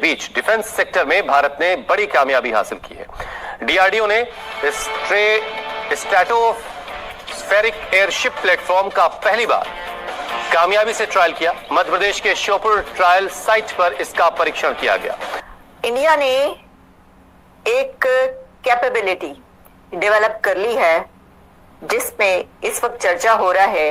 बीच defence sector में भारत ने बड़ी कामयाबी हासिल की है। डीआरडीओ ने स्ट्रेटोस्फेरिक एयरशिप प्लेटफॉर्म का पहली बार कामयाबी से ट्रायल किया। मध्य प्रदेश के श्योपुर ट्रायल साइट पर इसका परीक्षण किया गया। इंडिया ने एक कैपेबिलिटी डेवलप कर ली है जिसमें इस वक्त चर्चा हो रहा है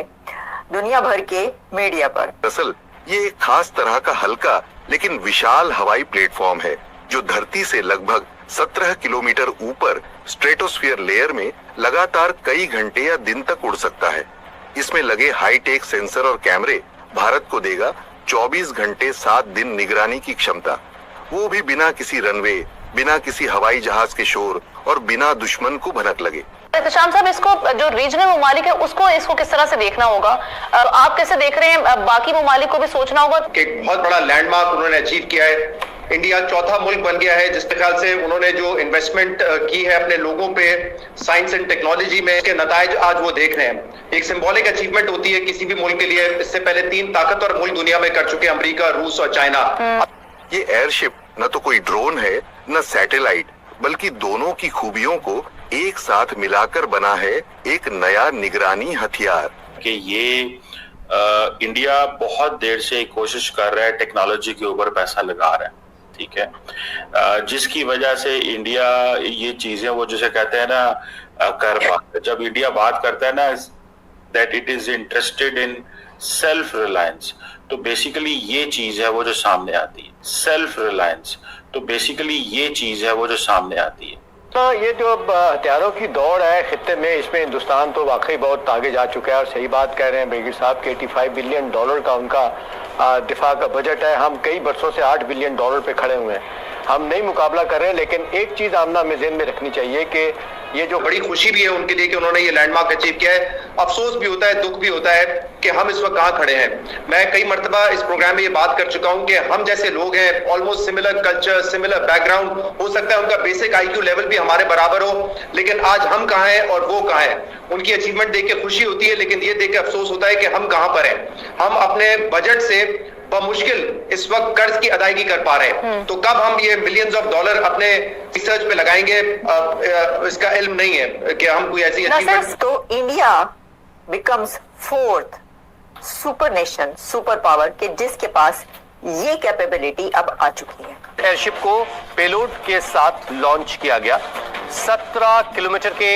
दुनिया भर के मीडिया पर। दरअसल ये एक खास तरह का हल्का लेकिन विशाल हवाई प्लेटफॉर्म है जो धरती से लगभग 17 किलोमीटर ऊपर स्ट्रेटोस्फीयर लेयर में लगातार कई घंटे या दिन तक उड़ सकता है। इसमें लगे हाईटेक सेंसर और कैमरे भारत को देगा 24 घंटे 7 दिन निगरानी की क्षमता, वो भी बिना किसी रनवे, बिना किसी हवाई जहाज के शोर और बिना दुश्मन को भनक लगे। शाम साहब, इसको जो रीजनल ममालिक है इसको किस तरह से देखना होगा? आप कैसे देख रहे हैं? बाकी ममालिक को भी सोचना होगा। एक बहुत बड़ा लैंडमार्क उन्होंने अचीव किया है। इंडिया चौथा मुल्क बन गया है जिसके ख्याल से उन्होंने जो इन्वेस्टमेंट की है अपने लोगों पे साइंस एंड टेक्नोलॉजी में, इसके नतायज आज वो देख रहे हैं। एक सिंबॉलिक अचीवमेंट होती है किसी भी मुल्क के लिए। इससे पहले 3 ताकतवर मुल्क दुनिया में कर चुके हैं, अमेरिका, रूस और चाइना। ये एयरशिप न तो कोई ड्रोन है न सैटेलाइट, बल्कि दोनों की खूबियों को एक साथ मिलाकर बना है एक नया निगरानी हथियार। कि ये इंडिया बहुत देर से कोशिश कर रहा है, टेक्नोलॉजी के ऊपर पैसा लगा रहा है, ठीक है, जिसकी वजह से इंडिया ये चीजें वो जैसे कहते हैं ना कर पाता है। जब इंडिया बात करता है ना that it is interested in self reliance, तो बेसिकली ये चीज है वो जो सामने आती है। सेल्फ रिलायंस, तो बेसिकली ये चीज है वो जो सामने आती है। तो ये जो हथियारों की दौड़ है खित्ते में, इसमें हिंदुस्तान तो वाकई बहुत आगे जा चुका है। और सही बात कह रहे हैं बेगिर साहब के 85 बिलियन डॉलर का उनका दिफा का बजट है। हम कई वर्षों से 8 बिलियन डॉलर पे खड़े हुए हैं। हम नहीं मुकाबला कर रहे हैं, लेकिन एक चीज आमना में ज़हन में रखनी चाहिए कि ये जो बड़ी खुशी भी है उनके लिए कि उन्होंने ये लैंडमार्क अचीव किया है। अफसोस भी होता है, दुख भी होता है कि हम इस वक्त कहाँ खड़े हैं। मैं कई मर्तबा इस प्रोग्राम में ये बात कर चुका हूं कि हम जैसे लोग हैं, almost similar culture, similar background, हो सकता है उनका बेसिक IQ लेवल भी हमारे बराबर हो, लेकिन आज हम कहाँ हैं और वो कहाँ हैं। उनकी अचीवमेंट देख के खुशी होती है, लेकिन ये देख के अफसोस होता है कि हम कहाँ पर हैं। हम अपने बजट से बमुश्किल इस वक्त कर्ज की अदायगी कर पा रहे हैं। तो कब हम ये मिलियंस ऑफ डॉलर अपने रिसर्च पे लगाएंगे, इसका इल्म नहीं है कि हम कोई ऐसी अचीवमेंट। तो India becomes 4th super nation, super power के जिसके पास ये कैपेबिलिटी अब आ चुकी है। एयरशिप को पेलोड के साथ लॉन्च किया गया। 17 किलोमीटर के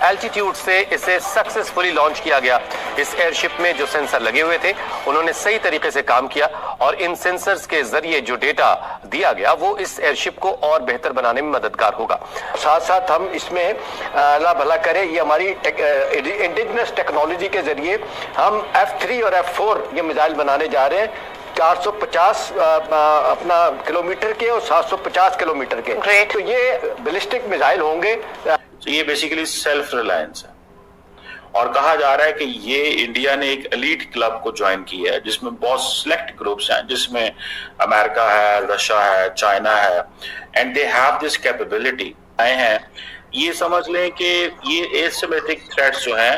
एल्टीट्यूड से इसे सक्सेसफुली लॉन्च किया गया। इस एयरशिप में जो सेंसर लगे हुए थे उन्होंने सही तरीके से काम किया और इन सेंसर्स के जरिए जो डेटा दिया गया वो इस एयरशिप को और बेहतर बनाने में मददगार होगा। साथ साथ हम इसमें अल्लाह भला करे, ये हमारी इंडिजिनस टेक्नोलॉजी के जरिए हम F3 और F4 ये मिसाइल बनाने जा रहे हैं। 450 अपना किलोमीटर के और 750 किलोमीटर के। तो ये बैलिस्टिक मिसाइल होंगे। तो ये बेसिकली सेल्फ रिलायंस है और कहा जा रहा है कि ये इंडिया ने एक एलीट क्लब को ज्वाइन किया है जिसमें बहुत सिलेक्ट ग्रुप्स हैं, जिसमें अमेरिका है, रशिया है, चाइना है, and they have this capability आए हैं। ये समझ लें कि ये एसिमेट्रिक थ्रेट्स जो हैं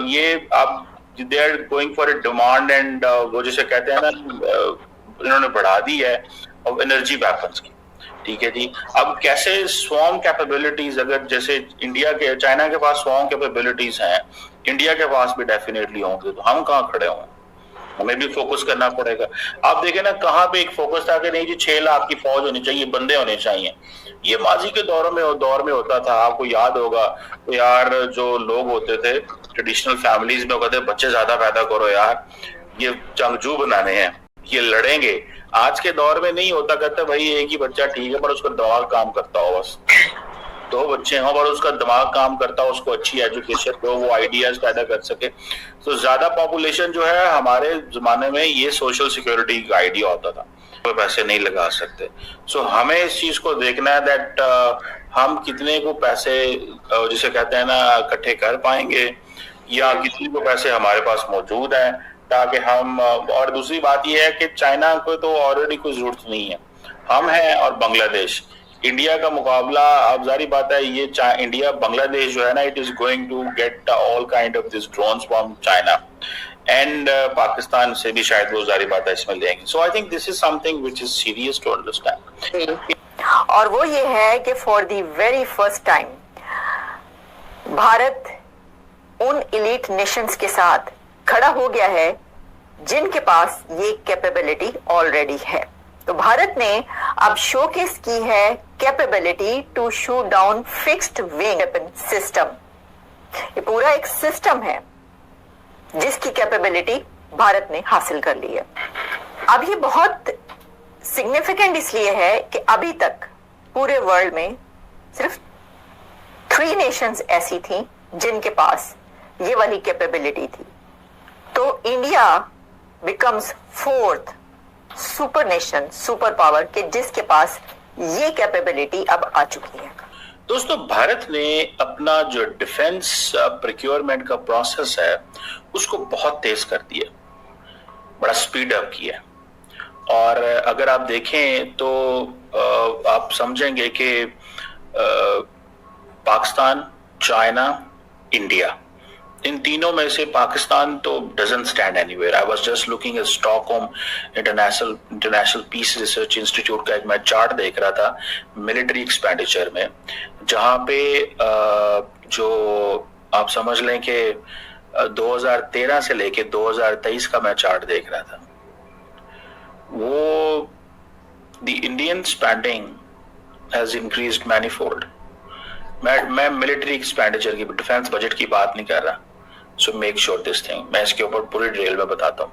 ये अब they are going for a demand and वो जैसे कहते हैं ना इन्होंने बढ़ा दी है अब एनर्जी वेपन्स की, ठीक है जी। अब कैसे स्वॉर्म कैपेबिलिटीज, अगर जैसे इंडिया के, चाइना के पास स्वॉर्म कैपेबिलिटीज हैं, इंडिया के पास भी डेफिनेटली होंगे, तो हम कहाँ खड़े हुए? हमें भी फोकस करना पड़ेगा। आप देखें ना कहाँ पे एक फोकस था कि नहीं जी 6 लाख की फौज होनी चाहिए, बंदे होने चाहिए। ये माजी के दौर में होता था। आपको याद होगा तो यार जो लोग होते थे ट्रेडिशनल फैमिलीज में, कहते बच्चे ज्यादा पैदा करो यार, ये जंगजू बनाने हैं, ये लड़ेंगे। आज के दौर में नहीं होता, कहते भाई एक ही बच्चा ठीक है पर उसका दिमाग काम करता हो, बस 2 बच्चे हों पर उसका दिमाग काम करता हो, उसको अच्छी एजुकेशन दो, वो आइडियाज पैदा कर सके। तो ज्यादा पॉपुलेशन जो है हमारे जमाने में ये सोशल सिक्योरिटी का आइडिया होता था, कोई पैसे नहीं लगा सकते। सो हमें इस चीज को देखना है दैट हम कितने को पैसे जिसे कहते हैं ना इकट्ठे कर पाएंगे या कितने को पैसे हमारे पास मौजूद है ताकि हम। और दूसरी बात यह है कि चाइना को तो ऑलरेडी कोई जरूरत नहीं है, हम हैं और बांग्लादेश। इंडिया का मुकाबला, अब जारी बात है ये इंडिया बांग्लादेश जो है ना, it is going to get all kind of this drones from China and Pakistan से भी शायद वो जारी बात है इसमें लेंगे. So I think this is something which is serious to understand. और वो ये है कि for the very first time Bharat उन इलीट नेशंस के साथ खड़ा हो गया है जिनके पास ये कैपेबिलिटी ऑलरेडी है. तो भारत ने अब शोकेस की है capability to shoot down fixed wing weapon system. ये पूरा एक सिस्टम है जिसकी कैपेबिलिटी भारत ने हासिल कर ली है. अब ये बहुत सिग्निफिकेंट इसलिए है कि अभी तक पूरे वर्ल्ड में सिर्फ 3 नेशंस ऐसी थी जिनके पास ये वाली कैपेबिलिटी थी. तो India becomes 4th super nation, super power के जिसके पास ये कैपेबिलिटी अब आ चुकी है. दोस्तों, भारत ने अपना जो डिफेंस प्रोक्योरमेंट का प्रोसेस है उसको बहुत तेज कर दिया, बड़ा स्पीड अप किया. और अगर आप देखें तो आप समझेंगे कि पाकिस्तान, चाइना, इंडिया, इन तीनों में से पाकिस्तान तो doesn't stand anywhere. I was just looking at Stockholm international peace research institute का एक मैं चार्ट देख रहा था मिलिट्री एक्सपेंडिचर में, जहां पे जो आप समझ लें कि 2013 से लेके 2023 का मैं चार्ट देख रहा था, वो the Indian spending has increased manifold. मैं मिलिट्री एक्सपेंडिचर की, डिफेंस बजट की बात नहीं कर रहा. So make sure this thing, मैं इसके ऊपर पूरी डिटेल में बताता हूं.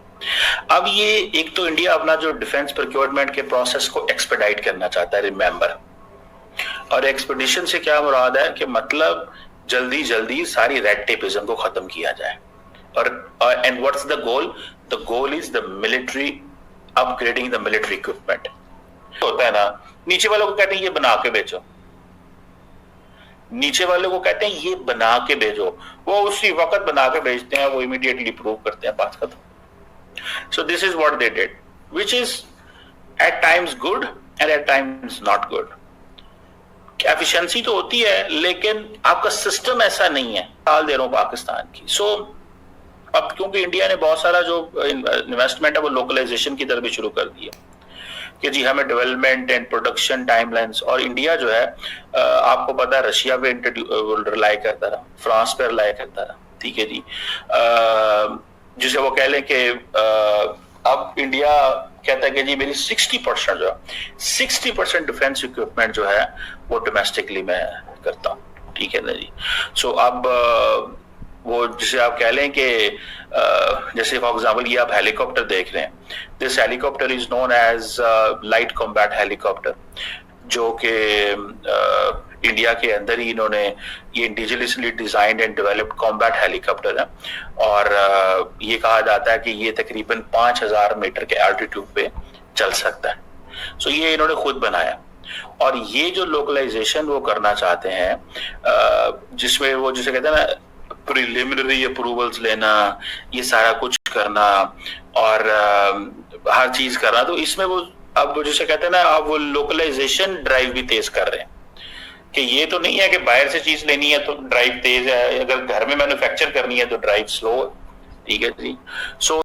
अब ये एक तो इंडिया अपना जो डिफेंस प्रोक्योरमेंट के प्रोसेस को एक्सपेडाइट करना चाहता है, रिमेंबर. और एक्सपेडिशन से क्या मुराद है कि मतलब जल्दी जल्दी सारी रेड टेपिज्म को खत्म किया जाए. और and what's the goal? The goal is the military upgrading the military equipment. होता है ना, नीचे वालों को कहते हैं ये बना के बेचो, नीचे वाले को कहते हैं ये बना के भेजो, वो उसी वक्त बना के भेजते हैं, वो इमीडिएटली प्रूव करते हैं, बात खत्म. So this is what they did, which is at times good and at times not good. Efficiency तो होती है लेकिन आपका सिस्टम ऐसा नहीं है. हाल दे रहा हूं पाकिस्तान की. सो अब क्योंकि इंडिया ने बहुत सारा जो इन्वेस्टमेंट है वो लोकलाइजेशन की तरफ भी शुरू कर दिया कि जी हमें डेवलपमेंट एंड प्रोडक्शन टाइमलाइंस. और इंडिया जो है आपको पता है रशिया पे रिलाई करता रहा, फ्रांस पे रिलाई करता रहा. ठीक है जी, जिसे वो कह लें कि अब इंडिया कहता है कि जी मेरी 60% जो 60% डिफेंस इक्विपमेंट जो है वो डोमेस्टिकली मैं करता हूँ. ठीक है ना जी. सो अब वो जिसे आप कह लें कि जैसे फॉर एग्जांपल ये आप हेलीकॉप्टर देख रहे हैं, this helicopter is known as light combat helicopter, जो कि इंडिया के अंदर ही इन्होंने ये indigenously designed and developed combat helicopter है. और ये कहा जाता है कि ये तकरीबन 5000 मीटर के एल्टीट्यूड पे चल सकता है. सो ये इन्होंने खुद बनाया. और ये जो लोकलाइजेशन वो करना चाहते हैं, जिसमें वो जिसे कहते हैं ना प्रिलिमिनरी अप्रूवल्स लेना, ये सारा कुछ करना और हर चीज करना, तो इसमें वो अब जिसे कहते हैं ना, अब वो लोकलाइजेशन ड्राइव भी तेज कर रहे हैं कि ये तो नहीं है कि बाहर से चीज लेनी है तो ड्राइव तेज है, अगर घर में मैन्युफैक्चर करनी है तो ड्राइव स्लो है. ठीक है जी. सो